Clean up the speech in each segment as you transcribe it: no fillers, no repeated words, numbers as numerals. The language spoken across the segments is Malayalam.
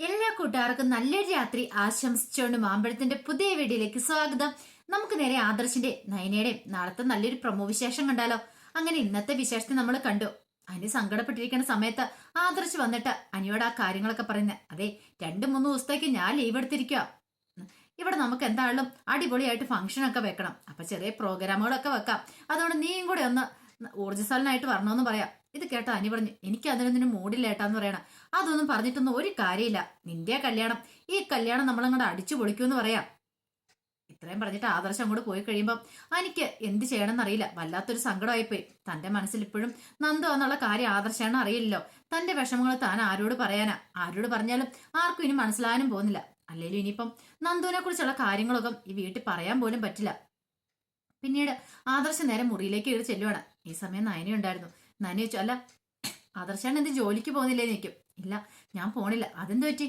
എല്ലാ കൂട്ടുകാർക്കും നല്ലൊരു രാത്രി ആശംസിച്ചുകൊണ്ട് മാമ്പഴത്തിന്റെ പുതിയ വീഡിയോയിലേക്ക് സ്വാഗതം. നമുക്ക് നേരെ ആദർശിന്റെ നയനയുടെയും നാളത്തെ നല്ലൊരു പ്രൊമോ വിശേഷം കണ്ടാലോ. അങ്ങനെ ഇന്നത്തെ വിശേഷത്തെ നമ്മൾ കണ്ടു. അനി സങ്കടപ്പെട്ടിരിക്കുന്ന സമയത്ത് ആദർശ് വന്നിട്ട് അനിയോട് ആ കാര്യങ്ങളൊക്കെ പറയുന്നത്, അതെ 2-3 ദിവസത്തേക്ക് ഞാൻ ലീവ് എടുത്തിരിക്കുക. ഇവിടെ നമുക്ക് എന്തായാലും അടിപൊളിയായിട്ട് ഫംഗ്ഷൻ ഒക്കെ വെക്കണം. അപ്പൊ ചെറിയ പ്രോഗ്രാമുകളൊക്കെ വെക്കാം. അതുകൊണ്ട് നീയും കൂടെ ഒന്ന് ഊർജ്ജസ്വലനായിട്ട് വരണമെന്ന് പറയാം. ഇത് കേട്ട അനി പറഞ്ഞു, എനിക്ക് അതിനൊന്നിനും മൂടില്ല ഏട്ടാന്ന് പറയണം. അതൊന്നും പറഞ്ഞിട്ടൊന്നും ഒരു കാര്യമില്ല. നിന്റെ കല്യാണം, ഈ കല്യാണം നമ്മളങ്ങോട്ട് അടിച്ചു പൊളിക്കുമെന്ന് പറയാം. ഇത്രയും പറഞ്ഞിട്ട് ആദർശം അങ്ങോട്ട് പോയി കഴിയുമ്പം എനിക്ക് എന്ത് ചെയ്യണമെന്ന് അറിയില്ല. വല്ലാത്തൊരു സങ്കടമായിപ്പോയി. തന്റെ മനസ്സിൽ ഇപ്പോഴും നന്ദു എന്നുള്ള കാര്യം ആദർശാണ് അറിയില്ലല്ലോ. തന്റെ വിഷമങ്ങൾ താൻ ആരോട് പറയാനാ? ആരോട് പറഞ്ഞാലും ആർക്കും ഇനി മനസ്സിലാകാനും പോകുന്നില്ല. അല്ലെങ്കിലും ഇനിയിപ്പം നന്ദുവിനെ കുറിച്ചുള്ള കാര്യങ്ങളൊക്കെ ഈ വീട്ടിൽ പറയാൻ പോലും പറ്റില്ല. പിന്നീട് ആദർശം നേരെ മുറിയിലേക്ക് കയറി ചെല്ലുവാണ്. ഈ സമയം നയന ഉണ്ടായിരുന്നു. നയന ചോദിച്ചു, അല്ല ആദർശാണ് എന്ത് ജോലിക്ക് പോകുന്നില്ലേന്ന് ചോദിക്കും. ഇല്ല ഞാൻ പോണില്ല. അതെന്ത് പറ്റി?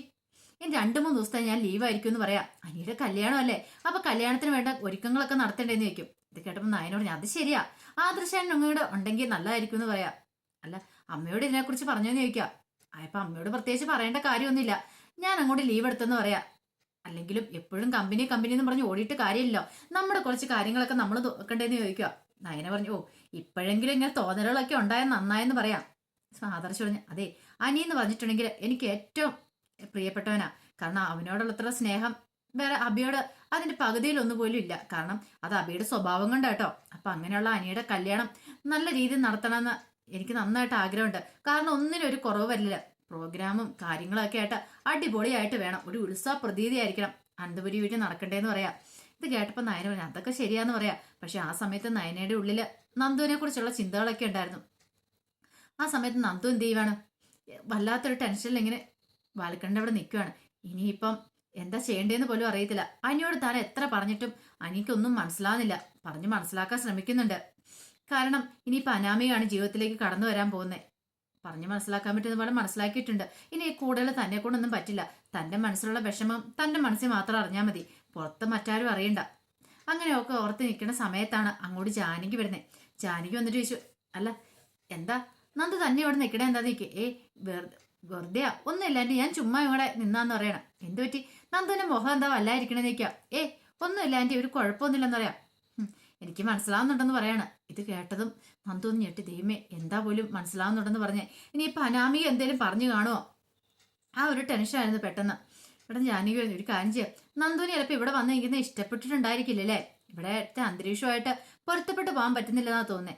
ഇനി 2-3 ദിവസത്തെ ഞാൻ ലീവായിരിക്കും എന്ന് പറയാം. അനിയുടെ കല്യാണം അല്ലേ, അപ്പൊ കല്യാണത്തിന് വേണ്ട ഒരുക്കങ്ങളൊക്കെ നടത്തേണ്ടതെന്ന് ചോദിക്കും. ഇത് കേട്ടപ്പോൾ നയനോട്, അത് ശരിയാ, ആദർശാൻ നിങ്ങളുടെ ഉണ്ടെങ്കിൽ നല്ലതായിരിക്കും എന്ന് പറയാം. അല്ല അമ്മയോട് ഇതിനെക്കുറിച്ച് പറഞ്ഞോന്ന് ചോദിക്കാം. അപ്പൊ അമ്മയോട് പ്രത്യേകിച്ച് പറയേണ്ട കാര്യമൊന്നുമില്ല, ഞാൻ അങ്ങോട്ട് ലീവ് എടുത്തെന്ന് പറയാം. അല്ലെങ്കിലും എപ്പോഴും കമ്പനി എന്ന് പറഞ്ഞ് ഓടിയിട്ട് കാര്യമില്ലല്ലോ, നമ്മുടെ കുറച്ച് കാര്യങ്ങളൊക്കെ നമ്മൾ നോക്കണ്ടേന്ന് ചോദിക്കുക. നയന പറഞ്ഞു, ഓ ഇപ്പോഴെങ്കിലും ഇങ്ങനെ തോന്നലുകളൊക്കെ ഉണ്ടായാൽ നന്നായെന്ന് പറയാം. ആദർശ് പറഞ്ഞു, അതെ അനി എന്ന് പറഞ്ഞിട്ടുണ്ടെങ്കിൽ എനിക്ക് ഏറ്റവും പ്രിയപ്പെട്ടവനാ. കാരണം അവനോടുള്ളത്ര സ്നേഹം വേറെ അബിയോട് അതിന്റെ പകുതിയിലൊന്നും പോലും ഇല്ല. കാരണം അത് അബിയുടെ സ്വഭാവം കൊണ്ടാട്ടോ. അപ്പൊ അങ്ങനെയുള്ള അനിയുടെ കല്യാണം നല്ല രീതിയിൽ നടത്തണമെന്ന് എനിക്ക് നന്നായിട്ട് ആഗ്രഹമുണ്ട്. കാരണം ഒന്നിനും ഒരു കുറവ് വരില്ല. പ്രോഗ്രാമും കാര്യങ്ങളൊക്കെ ആയിട്ട് അടിപൊളിയായിട്ട് വേണം, ഒരു ഉത്സവ പ്രതീതിയായിരിക്കണം അനന്തപുരി വീട്ടിൽ നടക്കണ്ടേന്ന് പറയാം. ഇത് കേട്ടപ്പോൾ നയന പറഞ്ഞു, അതൊക്കെ ശരിയാന്ന് പറയാം. പക്ഷെ ആ സമയത്ത് നയനയുടെ ഉള്ളില് നന്ദുവിനെ കുറിച്ചുള്ള ചിന്തകളൊക്കെ ഉണ്ടായിരുന്നു. ആ സമയത്ത് നന്ദു എന്ത് ചെയ്യുവാണ്, വല്ലാത്തൊരു ടെൻഷനിൽ ഇങ്ങനെ ബാൽക്കണിന്റെ അവിടെ നിൽക്കുവാണ്. ഇനിയിപ്പം എന്താ ചെയ്യേണ്ടതെന്ന് പോലും അറിയത്തില്ല. അനിയോട് താൻ എത്ര പറഞ്ഞിട്ടും അനിക്കൊന്നും മനസ്സിലാവുന്നില്ല. പറഞ്ഞ് മനസ്സിലാക്കാൻ ശ്രമിക്കുന്നുണ്ട്. കാരണം ഇനിയിപ്പോൾ അനാമികയാണ് ജീവിതത്തിലേക്ക് കടന്നു വരാൻ പോകുന്നത്. പറഞ്ഞ് മനസ്സിലാക്കാൻ പറ്റുന്ന പോലെ മനസ്സിലാക്കിയിട്ടുണ്ട്. ഇനി കൂടുതൽ തന്നെ കൊണ്ടൊന്നും പറ്റില്ല. തന്റെ മനസ്സിലുള്ള വിഷമം തന്റെ മനസ്സിൽ മാത്രം അറിഞ്ഞാൽ മതി, പുറത്ത് മറ്റാരും അറിയണ്ട. അങ്ങനെയൊക്കെ ഓർത്ത് നിൽക്കുന്ന സമയത്താണ് അങ്ങോട്ട് ജാനകി വരുന്നത്. ജാനകി വന്നിട്ട് ചോദിച്ചു, അല്ല എന്താ നന്ദു തന്നെ ഇവിടെ നിൽക്കണേ, എന്താ നിൽക്കേ? വെറുതെയാ, ഒന്നുമില്ലാണ്ട് ഞാൻ ചുമ്മാ ഇവിടെ നിന്നാന്ന് പറയണം. എന്ത് പറ്റി? നന്ദുവിന്റെ മുഖം എന്താ വല്ലായിരിക്കണേന്ന് നിൽക്കുക. ഒന്നുമില്ലാണ്ട് ഒരു കുഴപ്പമൊന്നുമില്ലെന്ന് പറയാം. എനിക്ക് മനസ്സിലാവുന്നുണ്ടെന്ന് പറയാണ്. ഇത് കേട്ടതും നന്ദു ഒന്ന് ഞെട്ടി, ദൈവമേ എന്താ പോലും മനസ്സിലാവുന്നുണ്ടെന്ന് പറഞ്ഞേ, ഇനിയിപ്പൊ അനാമിക എന്തേലും പറഞ്ഞു കാണുമോ? ആ ഒരു ടെൻഷനായിരുന്നു പെട്ടെന്ന്. ജാനകി ഒരു കാര്യം ചെയ്യാം, നന്ദുവിന് ചിലപ്പോൾ ഇവിടെ വന്ന് നിൽക്കുന്ന ഇഷ്ടപ്പെട്ടിട്ടുണ്ടായിരിക്കില്ലല്ലേ, ഇവിടത്തെ അന്തരീക്ഷമായിട്ട് പൊരുത്തപ്പെട്ട് പോകാൻ പറ്റുന്നില്ലെന്നാ തോന്നുന്നേ.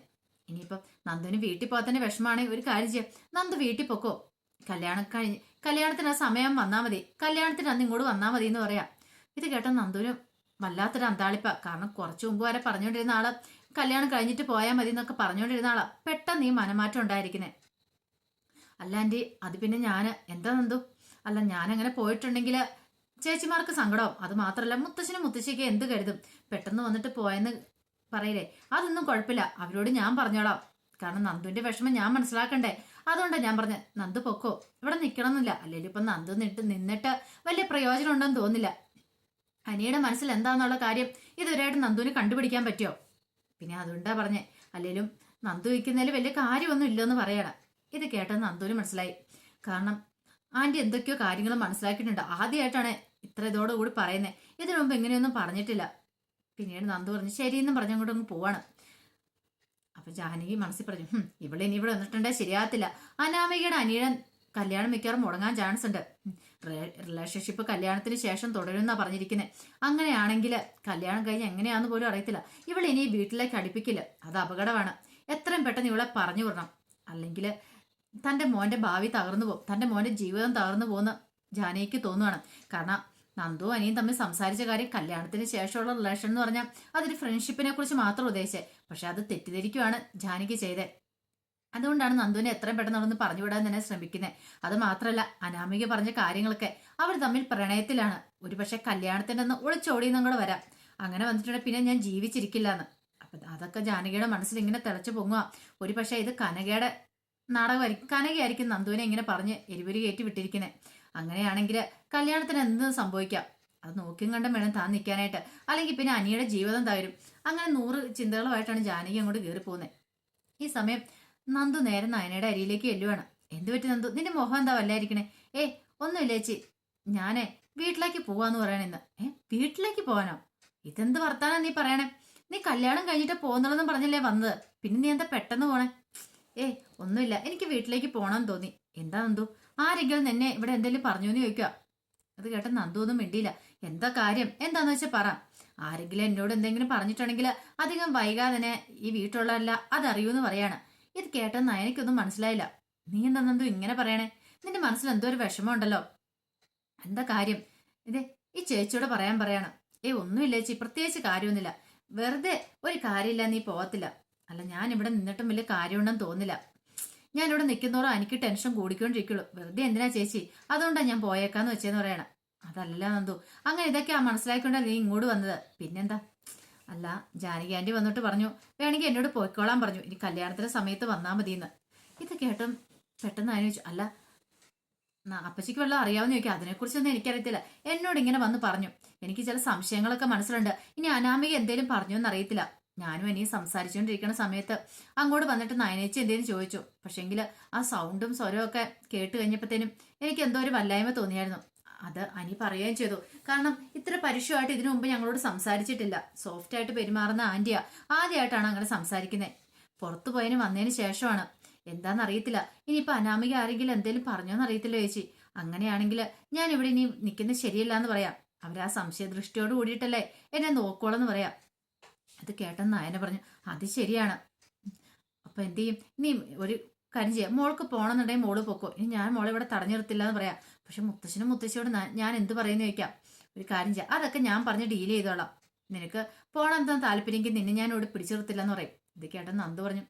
ഇനിയിപ്പം നന്ദുവിന് വീട്ടിൽ പോകാൻ തന്നെ വിഷമാണെങ്കിൽ ഒരു കാര്യം ചെയ്യാം, നന്ദു വീട്ടിൽ പൊക്കോ, കല്യാണം കഴിഞ്ഞ് കല്യാണത്തിന് ആ സമയം വന്നാൽ മതി, കല്യാണത്തിന് അന്ന് ഇങ്ങോട്ട് വന്നാൽ മതി എന്ന് പറയാം. ഇത് കേട്ടോ നന്ദുവിന് വല്ലാത്തൊരു അന്താളിപ്പ. കാരണം കുറച്ചു മുമ്പ് വരെ പറഞ്ഞുകൊണ്ടിരുന്ന ആള് കല്യാണം കഴിഞ്ഞിട്ട് പോയാൽ മതി എന്നൊക്കെ പറഞ്ഞുകൊണ്ടിരുന്ന ആളാ പെട്ടെന്ന് ഈ മനമാറ്റം ഉണ്ടായിരിക്കുന്നേ. അല്ലാൻ്റെ അത് പിന്നെ ഞാൻ എന്താ നന്ദു, അല്ല ഞാനങ്ങനെ പോയിട്ടുണ്ടെങ്കിൽ ചേച്ചിമാർക്ക് സങ്കടവും. അത് മാത്രമല്ല മുത്തശ്ശനും മുത്തശ്ശിക്ക് എന്ത് കരുതും, പെട്ടെന്ന് വന്നിട്ട് പോയെന്ന് പറയില്ലേ, അതൊന്നും കുഴപ്പമില്ല, അവരോട് ഞാൻ പറഞ്ഞോളാം. കാരണം നന്ദുവിന്റെ വിഷമം ഞാൻ മനസ്സിലാക്കണ്ടേ, അതുകൊണ്ടാണ് ഞാൻ പറഞ്ഞത് നന്ദു പൊക്കോ, ഇവിടെ നിൽക്കണമെന്നില്ല. അല്ലെങ്കിൽ ഇപ്പം നന്ദു നിന്നിട്ട് വലിയ പ്രയോജനം ഉണ്ടെന്ന് തോന്നില്ല. അനിയുടെ മനസ്സിൽ എന്താന്നുള്ള കാര്യം ഇതുവരെയായിട്ട് നന്ദുവിന് കണ്ടുപിടിക്കാൻ പറ്റുമോ? പിന്നെ അതുകൊണ്ടാ പറഞ്ഞേ, അല്ലെങ്കിലും നന്ദു വയ്ക്കുന്നതിൽ വലിയ കാര്യമൊന്നും ഇല്ലെന്ന് പറയണം. ഇത് കേട്ടെന്ന് നന്ദുവിന് മനസ്സിലായി. കാരണം ആന്റി എന്തൊക്കെയോ കാര്യങ്ങൾ മനസ്സിലാക്കിയിട്ടുണ്ട്. ആദ്യമായിട്ടാണ് ഇത്ര ഇതോടുകൂടി പറയുന്നത്, ഇതിനു മുമ്പ് ഇങ്ങനെയൊന്നും പറഞ്ഞിട്ടില്ല. പിന്നീട് നന്ദു പറഞ്ഞു ശരിയെന്നും പറഞ്ഞങ്ങോട്ട് അങ്ങ് പോവാണ്. അപ്പൊ ജാനകി മനസ്സിൽ പറഞ്ഞു, ഇവിടെ ഇനി ഇവിടെ വന്നിട്ടുണ്ടേ ശരിയാകത്തില്ല, അനാമികയുടെ അനിയൻ കല്യാണം മിക്കവാറും മുടങ്ങാൻ ചാൻസ് ഉണ്ട്. റിലേഷൻഷിപ്പ് കല്യാണത്തിന് ശേഷം തുടരുമെന്നാ പറഞ്ഞിരിക്കുന്നത്. അങ്ങനെയാണെങ്കിൽ കല്യാണം കഴിഞ്ഞ് എങ്ങനെയാന്ന് പോലും അറിയത്തില്ല. ഇവളെ ഇനി വീട്ടിലേക്ക് അടുപ്പിക്കില്ല, അത് അപകടമാണ്. എത്രയും പെട്ടെന്ന് ഇവളെ പറഞ്ഞു വിടണം, അല്ലെങ്കിൽ തന്റെ മോന്റെ ഭാവി തകർന്നു പോകും, തന്റെ മോന്റെ ജീവിതം തകർന്നു പോകുന്ന ജാനകിക്ക് തോന്നുവാണ്. കാരണം നന്ദു അനിയും തമ്മിൽ സംസാരിച്ച കാര്യം കല്യാണത്തിന് ശേഷമുള്ള റിലേഷൻ എന്ന് പറഞ്ഞാൽ അതൊരു ഫ്രണ്ട്ഷിപ്പിനെ കുറിച്ച് മാത്രം ഉദ്ദേശിച്ചത്. പക്ഷെ അത് തെറ്റിദ്ധരിക്കുവാണ് ജാനകി ചെയ്തത്. അതുകൊണ്ടാണ് നന്ദുവിനെ എത്രയും പെട്ടെന്ന് അവിടെ നിന്ന് പറഞ്ഞുവിടാൻ തന്നെ ശ്രമിക്കുന്നത്. അത് മാത്രമല്ല അനാമിക പറഞ്ഞ കാര്യങ്ങളൊക്കെ അവർ തമ്മിൽ പ്രണയത്തിലാണ്. ഒരു പക്ഷെ കല്യാണത്തിന്റെ ഒന്ന് ഒളിച്ചോടിയെന്നും കൂടെ വരാം. അങ്ങനെ വന്നിട്ടുണ്ടെങ്കിൽ പിന്നെ ഞാൻ ജീവിച്ചിരിക്കില്ല എന്ന്. അപ്പൊ അതൊക്കെ ജാനകിയുടെ മനസ്സിൽ ഇങ്ങനെ തിളച്ചു പൊങ്ങുക. ഒരു പക്ഷെ ഇത് കനകയുടെ നാടകമായിരിക്കും, കനകയായിരിക്കും നന്ദുവിനെ ഇങ്ങനെ പറഞ്ഞ് എരിപൊരി കയറ്റി വിട്ടിരിക്കുന്നത്. അങ്ങനെയാണെങ്കിൽ കല്യാണത്തിന് എന്തും സംഭവിക്കാം. അത് നോക്കിയും കണ്ടും വേണം താൻ നിൽക്കാനായിട്ട്, അല്ലെങ്കിൽ പിന്നെ അനിയുടെ ജീവിതം തകരും. അങ്ങനെ 100 ചിന്തകളുമായിട്ടാണ് ജാനകി അങ്ങോട്ട് കയറി പോകുന്നത്. ഈ സമയം നന്ദു നേരെ നയനയുടെ അരിയിലേക്ക് ചെല്ലുവാണ്. എന്ത് പറ്റി നന്ദു, നിന്റെ മുഖം എന്താ വല്ലായിരിക്കണേ? ഒന്നുമില്ല ചേച്ചി, ഞാനേ വീട്ടിലേക്ക് പോവാന്ന് പറയണെന്ന്. വീട്ടിലേക്ക് പോവാനോ? ഇതെന്ത് വർത്താനാ നീ പറയണേ? നീ കല്യാണം കഴിഞ്ഞിട്ട് പോകുന്നുള്ളതെന്ന് പറഞ്ഞല്ലേ വന്നത്, പിന്നെ നീ എന്താ പെട്ടെന്ന് പോണേ? ഏയ് ഒന്നുമില്ല, എനിക്ക് വീട്ടിലേക്ക് പോകണമെന്ന് തോന്നി. എന്താ നന്ദു, ആരെങ്കിലും നിന്നെ ഇവിടെ എന്തെങ്കിലും പറഞ്ഞു എന്ന് ചോദിക്കുക. അത് കേട്ട നന്ദു ഒന്നും മിണ്ടിയില്ല. എന്താ കാര്യം, എന്താന്ന് വെച്ചാൽ പറ. ആരെങ്കിലും എന്നോട് എന്തെങ്കിലും പറഞ്ഞിട്ടുണ്ടെങ്കിൽ അധികം വൈകാതെ തന്നെ ഈ വീട്ടിലുള്ളതല്ല അതറിയൂന്ന് പറയാണ്. ഇത് കേട്ടെന്ന് നയനയ്ക്കൊന്നും മനസ്സിലായില്ല. നീ എന്താ നന്ദു ഇങ്ങനെ പറയണേ? നിന്റെ മനസ്സിൽ എന്തോ ഒരു വിഷമം ഉണ്ടല്ലോ. എന്താ കാര്യം? ഇതേ ഈ ചേച്ചിയോട് പറയാൻ പറയാണ്. ഒന്നുമില്ല ചേച്ചി, പ്രത്യേകിച്ച് കാര്യമൊന്നുമില്ല. വെറുതെ ഒരു കാര്യമില്ല, നീ പോകത്തില്ല. അല്ല, ഞാൻ ഇവിടെ നിന്നിട്ടും വലിയ കാര്യമുണ്ടെന്ന് തോന്നില്ല. ഞാൻ ഇവിടെ നിൽക്കുന്നതോറും എനിക്ക് ടെൻഷൻ കൂടിക്കൊണ്ടിരിക്കുള്ളൂ. വെറുതെ എന്തിനാ ചേച്ചി, അതുകൊണ്ടാണ് ഞാൻ പോയേക്കാന്ന് വെച്ചേന്ന് പറയണം. അതല്ല നന്ദു, അങ്ങനെ ഇതൊക്കെയാ മനസ്സിലാക്കിക്കൊണ്ടാ നീ ഇങ്ങോട്ട് വന്നത്. പിന്നെന്താ? അല്ല, ജാനകി ആന്റി വന്നിട്ട് പറഞ്ഞു വേണമെങ്കിൽ എന്നോട് പോയിക്കോളാൻ പറഞ്ഞു, ഇനി കല്യാണത്തിന്റെ സമയത്ത് വന്നാൽ മതിയെന്ന്. ഇത് കേട്ടും പെട്ടെന്ന് അതിന് ചോദിച്ചു, അല്ല അപ്പച്ചിക്ക് വല്ലതും അറിയാവുന്ന ചോദിക്കാം. അതിനെക്കുറിച്ചൊന്നും എനിക്കറിയത്തില്ല. എന്നോട് ഇങ്ങനെ വന്ന് പറഞ്ഞു. എനിക്ക് ചില സംശയങ്ങളൊക്കെ മനസ്സിലുണ്ട്. ഇനി അനാമിക എന്തേലും പറഞ്ഞു എന്നറിയത്തില്ല. ഞാനും ഇനിയും സംസാരിച്ചുകൊണ്ടിരിക്കുന്ന സമയത്ത് അങ്ങോട്ട് വന്നിട്ട് നയനേച്ചി എന്തേലും ചോദിച്ചു. പക്ഷെങ്കിൽ ആ സൗണ്ടും സ്വരവും ഒക്കെ കേട്ട് കഴിഞ്ഞപ്പോഴത്തേനും എനിക്ക് എന്തോ ഒരു വല്ലായ്മ തോന്നിയായിരുന്നു. അത് അനി പറയുകയും ചെയ്തു. കാരണം ഇത്ര പരുഷമായിട്ട് ഇതിനു മുമ്പ് ഞങ്ങളോട് സംസാരിച്ചിട്ടില്ല. സോഫ്റ്റ് ആയിട്ട് പെരുമാറുന്ന ആന്റിയാ, ആദ്യമായിട്ടാണ് അങ്ങനെ സംസാരിക്കുന്നത്. പുറത്തു പോയതിന് വന്നതിന് ശേഷമാണ്. എന്താണെന്നറിയത്തില്ല. ഇനിയിപ്പോൾ അനാമിക ആരെങ്കിലും എന്തെങ്കിലും പറഞ്ഞോന്ന് അറിയത്തില്ല ചേച്ചി. അങ്ങനെയാണെങ്കിൽ ഞാൻ ഇവിടെ ഇനി നിൽക്കുന്നത് ശരിയല്ല എന്ന് പറയാം. അവരാ സംശയദൃഷ്ടിയോട് കൂടിയിട്ടല്ലേ എന്നെ നോക്കോളെന്ന് പറയാം. അത് കേട്ടെന്ന് നായന പറഞ്ഞു, അത് ശരിയാണ്. അപ്പൊ എന്ത് ചെയ്യും? നീ ഒരു കാര്യം ചെയ്യാം, മോൾക്ക് പോകണമെന്നുണ്ടെങ്കിൽ മോള് പൊക്കോ, ഇനി ഞാൻ മോളെ ഇവിടെ തടഞ്ഞു നിർത്തില്ല എന്ന് പറയാം. പക്ഷെ മുത്തശ്ശനും മുത്തശ്ശിയോട് ഞാൻ എന്ത് പറയുന്നു ചോദിക്കാം. ഒരു കാര്യം ചെയ്യാം, അതൊക്കെ ഞാൻ പറഞ്ഞ് ഡീൽ ചെയ്തോളാം. നിനക്ക് പോകണം എന്താ താല്പര്യമെങ്കിൽ നിന്നെ ഞാൻ ഇവിടെ പിടിച്ചു നിർത്തില്ല എന്ന് പറയും. ഇത് കേട്ടെന്ന് നന്ദു പറഞ്ഞു,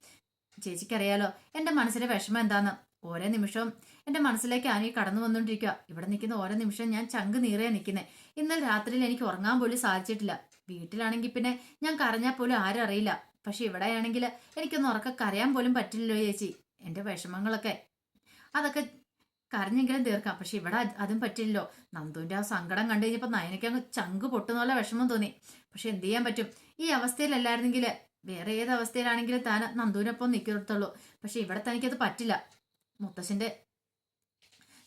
ചേച്ചിക്കറിയാലോ എന്റെ മനസ്സിലെ വിഷമം എന്താന്ന്. ഓരോ നിമിഷവും എന്റെ മനസ്സിലേക്ക് ആനയെ കടന്നു വന്നുകൊണ്ടിരിക്കുക. ഇവിടെ നിൽക്കുന്ന ഓരോ നിമിഷവും ഞാൻ ചങ്ക് നീറേ നിൽക്കുന്നത്. ഇന്നലെ രാത്രിയിൽ എനിക്ക് ഉറങ്ങാൻ പോലും സാധിച്ചിട്ടില്ല. വീട്ടിലാണെങ്കിൽ പിന്നെ ഞാൻ കരഞ്ഞാൽ പോലും ആരും അറിയില്ല. പക്ഷെ ഇവിടെയാണെങ്കിൽ എനിക്കൊന്നും ഉറക്കം കരയാൻ പോലും പറ്റില്ലല്ലോ ചേച്ചി. എന്റെ വിഷമങ്ങളൊക്കെ അതൊക്കെ കരഞ്ഞെങ്കിലും തീർക്കാം. പക്ഷെ ഇവിടെ അതും പറ്റില്ലല്ലോ. നന്ദുവിന്റെ ആ സങ്കടം കണ്ടു കഴിഞ്ഞപ്പോൾ നയനയ്ക്ക് അങ്ങ് ചങ്ക് പൊട്ടുന്നുള്ള വിഷമം തോന്നി. പക്ഷെ എന്ത് ചെയ്യാൻ പറ്റും? ഈ അവസ്ഥയിലല്ലായിരുന്നെങ്കിൽ വേറെ ഏത് അവസ്ഥയിലാണെങ്കിലും താൻ നന്ദുവിനൊപ്പം നിൽക്കത്തുള്ളൂ. പക്ഷെ ഇവിടെ തനിക്കത് പറ്റില്ല. മുത്തശ്ശന്റെ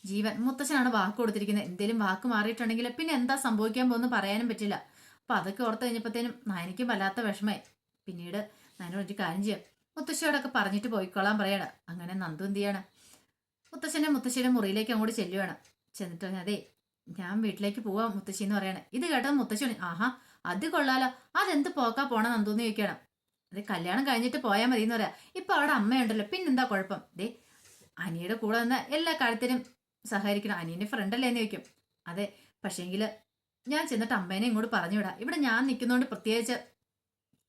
ജീവൻ മുത്തശ്ശനാണ് വാക്ക് കൊടുത്തിരിക്കുന്നത്. എന്തേലും വാക്ക് മാറിയിട്ടുണ്ടെങ്കിൽ പിന്നെ എന്താ സംഭവിക്കാൻ പോകുന്നു പറയാനും പറ്റില്ല. അപ്പൊ അതൊക്കെ ഓർത്ത് കഴിഞ്ഞപ്പോഴത്തേനും നയനയ്ക്കും വല്ലാത്ത വിഷമമായി. പിന്നീട് നയനോട് ഒരു കാര്യം ചെയ്യാം, മുത്തശ്ശിയോടൊക്കെ പറഞ്ഞിട്ട് പോയിക്കോളാൻ പറയാണ്. അങ്ങനെ നന്ദു എന്ത് ചെയ്യാണ്, മുത്തശ്ശിയുടെ മുറിയിലേക്ക് അങ്ങോട്ട് ചെല്ലുവാണ്. ചെന്നിട്ട് അതെ ഞാൻ വീട്ടിലേക്ക് പോവാം മുത്തശ്ശി എന്ന് പറയാണ്. ഇത് കേട്ടത് മുത്തശ്ശി, ആഹാ അത് കൊള്ളാലോ, അതെന്ത് പോക്കാ പോണ നന്ദൂന്ന് ചോദിക്കണം. അത് കല്യാണം കഴിഞ്ഞിട്ട് പോയാൽ മതി എന്ന് പറയാം. ഇപ്പൊ അവിടെ അമ്മയുണ്ടല്ലോ, പിന്നെന്താ കുഴപ്പം? അനിയുടെ കൂടെ നിന്ന് എല്ലാ കാര്യത്തിനും സഹകരിക്കണം. അനിയന്റെ ഫ്രണ്ടല്ലേ എന്ന് ചോദിക്കും. അതെ, പക്ഷേങ്കില് ഞാൻ ചെന്നിട്ട് അമ്മേനെ ഇങ്ങോട്ട് പറഞ്ഞു വിടാം. ഇവിടെ ഞാൻ നിൽക്കുന്നതുകൊണ്ട് പ്രത്യേകിച്ച്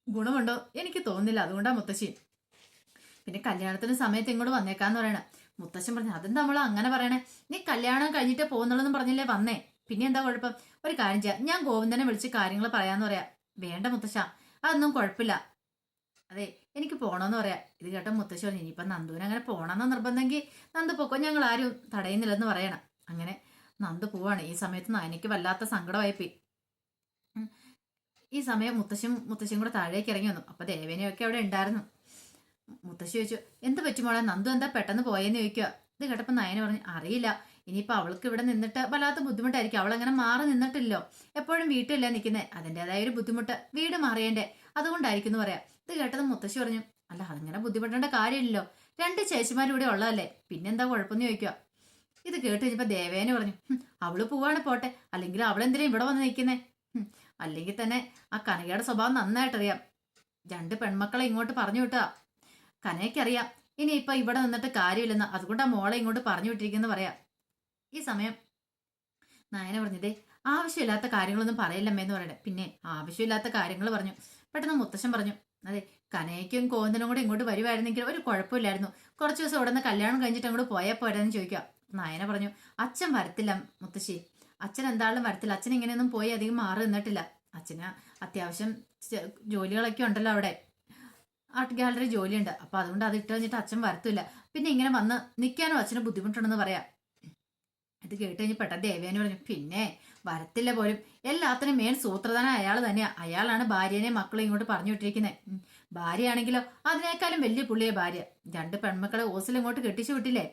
ഗുണമുണ്ടോ എനിക്ക് തോന്നുന്നില്ല. അതുകൊണ്ടാ മുത്തശ്ശി പിന്നെ കല്യാണത്തിന് സമയത്ത് ഇങ്ങോട്ട് വന്നേക്കാന്ന് പറയണേ. മുത്തശ്ശൻ പറഞ്ഞു, അതെന്താ നമ്മള് അങ്ങനെ പറയണേ? നീ കല്യാണം കഴിഞ്ഞിട്ട് പോകുന്നുള്ളതെന്ന് പറഞ്ഞില്ലേ വന്നേ, പിന്നെ എന്താ കുഴപ്പം? ഒരു കാര്യം ചെയ്യാം, ഞാൻ ഗോവിന്ദനെ വിളിച്ച് കാര്യങ്ങൾ പറയാന്ന് പറയാം. വേണ്ട മുത്തശ്ശ, അതൊന്നും കുഴപ്പമില്ല. അതെ എനിക്ക് പോണമെന്ന് പറയാം. ഇത് കേട്ട മുത്തശ്ശി പറഞ്ഞു, ഇനിയിപ്പം നന്ദുവിന് അങ്ങനെ പോകണമെന്ന് നിർബന്ധമെങ്കിൽ നന്ദു പൊക്കോ, ഞങ്ങൾ ആരും തടയുന്നില്ലെന്ന് പറയണം. അങ്ങനെ നന്ദു പോവാണ്. ഈ സമയത്ത് നയനയ്ക്ക് വല്ലാത്ത സങ്കടമായിപ്പോയി. ഈ സമയം മുത്തശ്ശിയും കൂടെ താഴേക്ക് ഇറങ്ങി വന്നു. അപ്പൊ ദേവേനയൊക്കെ അവിടെ ഉണ്ടായിരുന്നു. മുത്തശ്ശി ചോദിച്ചു, എന്ത് പറ്റുമോളെ, നന്ദു എന്താ പെട്ടെന്ന് പോയെന്ന് ചോദിക്കുക. ഇത് കേട്ടപ്പോൾ നയന പറഞ്ഞു, അറിയില്ല, ഇനിയിപ്പോൾ അവൾക്ക് ഇവിടെ നിന്നിട്ട് വല്ലാത്ത ബുദ്ധിമുട്ടായിരിക്കും. അവളങ്ങനെ മാറി നിന്നിട്ടില്ലോ, എപ്പോഴും വീട്ടിലല്ലേ നിൽക്കുന്നത്. അതിൻ്റെതായ ഒരു ബുദ്ധിമുട്ട്, വീട് മാറിയേണ്ടേ, അതുകൊണ്ടായിരിക്കും എന്ന് പറയാം. ഇത് കേട്ടത് മുത്തശ്ശി പറഞ്ഞു, അല്ല അതങ്ങനെ ബുദ്ധിമുട്ടേണ്ട കാര്യമില്ലല്ലോ, 2 ചേച്ചിമാരും ഇവിടെ ഉള്ളതല്ലേ, പിന്നെന്താ കുഴപ്പമെന്ന് ചോദിക്കുക. ഇത് കേട്ട് കഴിഞ്ഞപ്പോൾ ദേവേന പറഞ്ഞു, അവള് പോവാണ് പോട്ടെ, അല്ലെങ്കിൽ അവളെന്തിനാ ഇവിടെ വന്ന് നിൽക്കുന്നേ? അല്ലെങ്കിൽ തന്നെ ആ കനകയുടെ സ്വഭാവം നന്നായിട്ടറിയാം. 2 പെൺമക്കളെ ഇങ്ങോട്ട് പറഞ്ഞു വിട്ടാ കനയ്ക്കറിയാം ഇനിയിപ്പൊ ഇവിടെ നിന്നിട്ട് കാര്യമില്ലെന്ന്. അതുകൊണ്ട് ആ മോളെ ഇങ്ങോട്ട് പറഞ്ഞു വിട്ടിരിക്കുന്ന പറയാം. ഈ സമയം നായന പറഞ്ഞതേ ആവശ്യമില്ലാത്ത കാര്യങ്ങളൊന്നും പറയില്ലമ്മേന്ന് പറയണേ. പിന്നെ ആവശ്യമില്ലാത്ത കാര്യങ്ങൾ പറഞ്ഞു. പെട്ടെന്ന് മുത്തശ്ശൻ പറഞ്ഞു, അതെ കനയ്ക്കും കോന്തനും കൂടെ ഇങ്ങോട്ട് വരുമായിരുന്നെങ്കിൽ ഒരു കുഴപ്പമില്ലായിരുന്നു. കുറച്ച് ദിവസം ഇവിടെ നിന്ന് കല്യാണം കഴിഞ്ഞിട്ട് അങ്ങോട്ട് പോയാൽ പോരാന്ന് ചോദിക്കാം. നായന പറഞ്ഞു, അച്ഛൻ വരത്തില്ല മുത്തശ്ശി, അച്ഛൻ എന്തായാലും വരത്തില്ല. അച്ഛൻ ഇങ്ങനെയൊന്നും പോയി അധികം മാറി നിന്നിട്ടില്ല. അച്ഛന് അത്യാവശ്യം ജോലികളൊക്കെ ഉണ്ടല്ലോ, അവിടെ ആർട്ട് ഗാലറി ജോലിയുണ്ട്. അപ്പൊ അതുകൊണ്ട് അത് ഇട്ട് കഴിഞ്ഞിട്ട് അച്ഛൻ വരത്തില്ല. പിന്നെ ഇങ്ങനെ വന്ന് നിൽക്കാനോ അച്ഛന് ബുദ്ധിമുട്ടുണ്ടെന്ന് പറയാം. ഇത് കേട്ട് കഴിഞ്ഞ് പെട്ടെന്ന് ദേവേനെ പറഞ്ഞു, പിന്നെ വരത്തില്ല പോലും, എല്ലാത്തിനും മെയിൻ സൂത്രധാന അയാൾ തന്നെയാ. അയാളാണ് ഭാര്യനെ മക്കളെ ഇങ്ങോട്ട് പറഞ്ഞു വിട്ടിരിക്കുന്നത്. ഭാര്യയാണെങ്കിലോ അതിനേക്കാളും വലിയ പുള്ളിയെ ഭാര്യ. 2 പെൺമക്കളെ ഓസിൽ ഇങ്ങോട്ട് കെട്ടിച്ചു വിട്ടില്ലേ.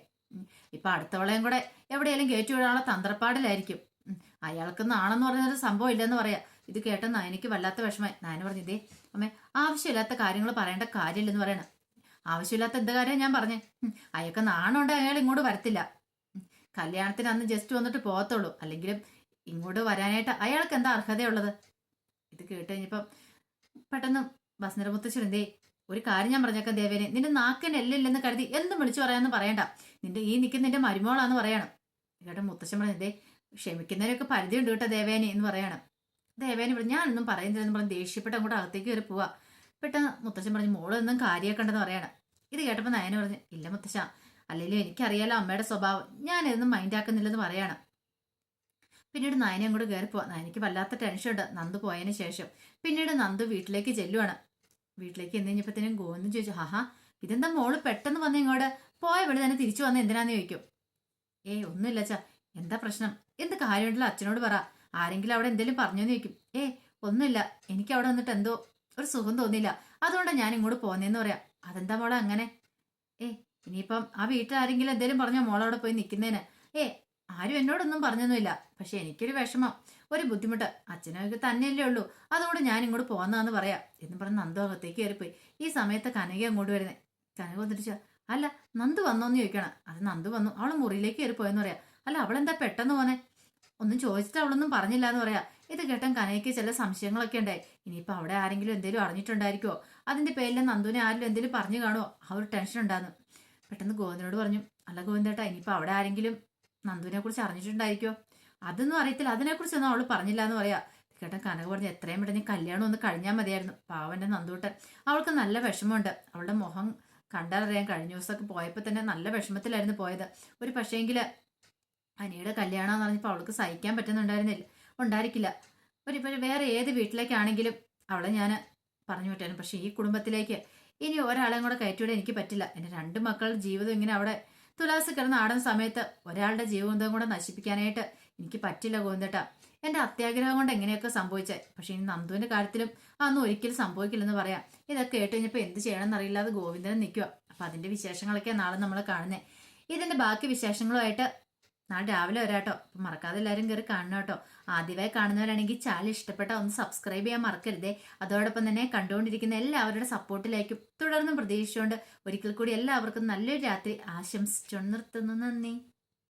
ഇപ്പൊ അടുത്തവളെയും കൂടെ എവിടെയെങ്കിലും കയറ്റി വിടാനുള്ള തന്ത്രപ്പാടിലായിരിക്കും. അയാൾക്ക് നാണെന്ന് പറയുന്നൊരു സംഭവം ഇല്ലെന്ന് പറയാ. ഇത് കേട്ട നയനയ്ക്ക് വല്ലാത്ത വിഷമമായി. നയന പറഞ്ഞു, ഇതേ അമ്മേ, ആവശ്യമില്ലാത്ത കാര്യങ്ങൾ പറയേണ്ട കാര്യമില്ലെന്ന് പറയണം. ആവശ്യമില്ലാത്ത എന്ത് കാര്യം ഞാൻ പറഞ്ഞേ? അയാൾക്ക് നാണുണ്ട്, അയാൾ ഇങ്ങോട്ട് വരത്തില്ല. കല്യാണത്തിന് അന്ന് ജസ്റ്റ് വന്നിട്ട് പോകത്തുള്ളൂ. അല്ലെങ്കിലും ഇങ്ങോട്ട് വരാനായിട്ട് അയാൾക്ക് എന്താ അർഹതയുള്ളത്? ഇത് കേട്ട് കഴിഞ്ഞപ്പം പെട്ടെന്ന് ബസ്നര മുത്തശ്ശനെന്തേ, ഒരു കാര്യം ഞാൻ പറഞ്ഞേക്കാം ദേവേനെ, നിന്റെ നാക്കിന് എല്ലില്ലെന്ന് കരുതി എന്തും വിളിച്ചു പറയാന്ന് പറയണ്ട. ഈ നിൽക്കുന്ന നിന്റെ മരുമോളാന്ന് പറയണം. കേട്ടോ മുത്തശ്ശൻ പറഞ്ഞതേ, ക്ഷമിക്കുന്നതിനൊക്കെ പരിധിയുണ്ട് കേട്ടോ ദേവേനെ എന്ന് പറയണം. ദേവേനെ പറഞ്ഞു, ഞാനൊന്നും പറയുന്നില്ലെന്ന് പറഞ്ഞ് ദേഷ്യപ്പെട്ട് അങ്ങോട്ട് അകത്തേക്ക് കയറി പോവാ. പെട്ടെന്ന് മുത്തശ്ശൻ പറഞ്ഞു, മോളൊന്നും കാര്യമാക്കണ്ടെന്ന് പറയണം. ഇത് കേട്ടപ്പോൾ നയന പറഞ്ഞു, ഇല്ല മുത്തശ്ശ, അല്ലെങ്കിലും എനിക്കറിയാലോ അമ്മയുടെ സ്വഭാവം, ഞാനിതൊന്നും മൈൻഡാക്കുന്നില്ലെന്ന് പറയണം. പിന്നീട് നയന അങ്ങോട്ട് കയറി പോവാ. നയനയ്ക്ക് വല്ലാത്ത ടെൻഷൻ ഉണ്ട് നന്ദു പോയതിന് ശേഷം. പിന്നീട് നന്ദു വീട്ടിലേക്ക് ചെല്ലുവാണ്. വീട്ടിലേക്ക് എന്ന് കഴിഞ്ഞപ്പോഴത്തേനും ഗോവിന്ദൻ ചോദിച്ചു, ഹാഹാ ഇതെന്താ മോള് പെട്ടെന്ന് വന്ന് ഇങ്ങോട്ട് പോയ ഇവിടെ തന്നെ തിരിച്ചു വന്ന് എന്തിനാന്ന് ചോദിക്കും. ഒന്നുമില്ല അച്ഛാ, എന്താ പ്രശ്നം, എന്ത് കാര്യമുണ്ടല്ലോ അച്ഛനോട് പറ, ആരെങ്കിലും അവിടെ എന്തെങ്കിലും പറഞ്ഞോന്ന് ചോദിക്കും. ഒന്നുമില്ല, എനിക്ക് അവിടെ വന്നിട്ട് എന്തോ ഒരു സുഖം തോന്നിയില്ല, അതുകൊണ്ടാണ് ഞാൻ ഇങ്ങോട്ട് പോന്നേന്ന് പറയാം. അതെന്താ മോളെ അങ്ങനെ? ഇനിയിപ്പം ആ വീട്ടിൽ ആരെങ്കിലും എന്തെങ്കിലും പറഞ്ഞോ മോളവിടെ പോയി നിൽക്കുന്നതിന്? ആരും എന്നോടൊന്നും പറഞ്ഞൊന്നുമില്ല, പക്ഷെ എനിക്കൊരു വിഷമം, ഒരു ബുദ്ധിമുട്ട് അച്ഛനൊക്കെ തന്നെയല്ലേ ഉള്ളൂ, അതുകൊണ്ട് ഞാൻ ഇങ്ങോട്ട് പോന്നാന്ന് പറയാം എന്ന് പറഞ്ഞ് നന്ദു അകത്തേക്ക് കയറിപ്പോയി. ഈ സമയത്ത് കനക അങ്ങോട്ട് വരുന്നേ. കനക വന്നിട്ട്, അല്ല നന്ദു വന്നോന്ന് ചോദിക്കണം. അത് നന്ദു വന്നു, അവൾ മുറിയിലേക്ക് കയറിപ്പോയെന്ന് പറയാം. അല്ല അവളെന്താ പെട്ടെന്ന് പോന്നെ, ഒന്നും ചോദിച്ചിട്ട് അവളൊന്നും പറഞ്ഞില്ല എന്ന് പറയാം. ഇത് കേട്ടൻ കനയ്ക്ക് ചില സംശയങ്ങളൊക്കെ ഉണ്ടായി. ഇനിയിപ്പോൾ അവിടെ ആരെങ്കിലും എന്തെങ്കിലും അറിഞ്ഞിട്ടുണ്ടായിരിക്കുമോ, അതിന്റെ പേരിൽ നന്ദുവിനെ ആരെങ്കിലും എന്തെങ്കിലും പറഞ്ഞു കാണുമോ, ആ ഒരു ടെൻഷൻ ഉണ്ടായിരുന്നു. പെട്ടെന്ന് ഗോവിന്ദനോട് പറഞ്ഞു, അല്ല ഗോവിന്ദേട്ടാ, ഇനിയിപ്പോൾ അവിടെ ആരെങ്കിലും നന്ദുവിനെ കുറിച്ച് അറിഞ്ഞിട്ടുണ്ടായിരിക്കോ? അതൊന്നും അറിയത്തില്ല, അതിനെക്കുറിച്ചൊന്നും അവൾ പറഞ്ഞില്ല എന്ന് പറയാ. കേട്ടൻ കനക പറഞ്ഞു, എത്രയും പെട്ടെന്ന് കല്യാണം ഒന്ന് കഴിഞ്ഞാൽ മതിയായിരുന്നു, പാവന്റെ നന്ദൂട്ടൻ, അവൾക്ക് നല്ല വിഷമമുണ്ട്. അവളുടെ മുഖം കണ്ടറിയാൻ കഴിഞ്ഞ ദിവസമൊക്കെ പോയപ്പോൾ തന്നെ നല്ല വിഷമത്തിലായിരുന്നു പോയത്. ഒരു പക്ഷേങ്കിൽ അനിയുടെ കല്യാണം എന്ന് പറഞ്ഞപ്പോൾ അവൾക്ക് സഹിക്കാൻ ഉണ്ടായിരിക്കില്ല. വേറെ ഏത് വീട്ടിലേക്കാണെങ്കിലും അവളെ ഞാൻ പറഞ്ഞു വിട്ടായിരുന്നു, പക്ഷെ ഈ കുടുംബത്തിലേക്ക് ഇനി ഒരാളെയും കൂടെ കയറ്റിവിടാൻ എനിക്ക് പറ്റില്ല. എൻ്റെ 2 മക്കളുടെ ജീവിതം ഇങ്ങനെ അവിടെ തുലാസ് കിടന്ന് ആടുന്ന സമയത്ത് ഒരാളുടെ ജീവിതം കൂടെ നശിപ്പിക്കാനായിട്ട് എനിക്ക് പറ്റില്ല ഗോവിന്ദേട്ടാ. എൻ്റെ അത്യാഗ്രഹം കൊണ്ട് എങ്ങനെയൊക്കെ സംഭവിച്ചേ, പക്ഷെ ഇനി നന്ദുവിന്റെ കാര്യത്തിലും അതൊന്നും ഒരിക്കലും സംഭവിക്കില്ലെന്ന് പറയാം. ഇതൊക്കെ കേട്ട് കഴിഞ്ഞപ്പോൾ എന്ത് ചെയ്യണമെന്ന് അറിയില്ലാതെ ഗോവിന്ദനെ നിൽക്കുക. അപ്പൊ അതിന്റെ വിശേഷങ്ങളൊക്കെ നാളെ നമ്മൾ കാണുന്നേ. ഇതിന്റെ ബാക്കി വിശേഷങ്ങളുമായിട്ട് നാളെ രാവിലെ വരാട്ടോ. അപ്പം മറക്കാതെ എല്ലാവരും കയറി കാണണം കേട്ടോ. ആദ്യമായി കാണുന്നവരാണെങ്കിൽ ചാനൽ ഇഷ്ടപ്പെട്ട ഒന്ന് സബ്സ്ക്രൈബ് ചെയ്യാൻ മറക്കരുതേ. അതോടൊപ്പം തന്നെ കണ്ടുകൊണ്ടിരിക്കുന്ന എല്ലാവരുടെ സപ്പോർട്ടിലേക്കും തുടർന്നും പ്രതീക്ഷിച്ചുകൊണ്ട് ഒരിക്കൽ കൂടി എല്ലാവർക്കും നല്ലൊരു രാത്രി ആശംസിച്ചു നിർത്തുന്നു. നന്ദി.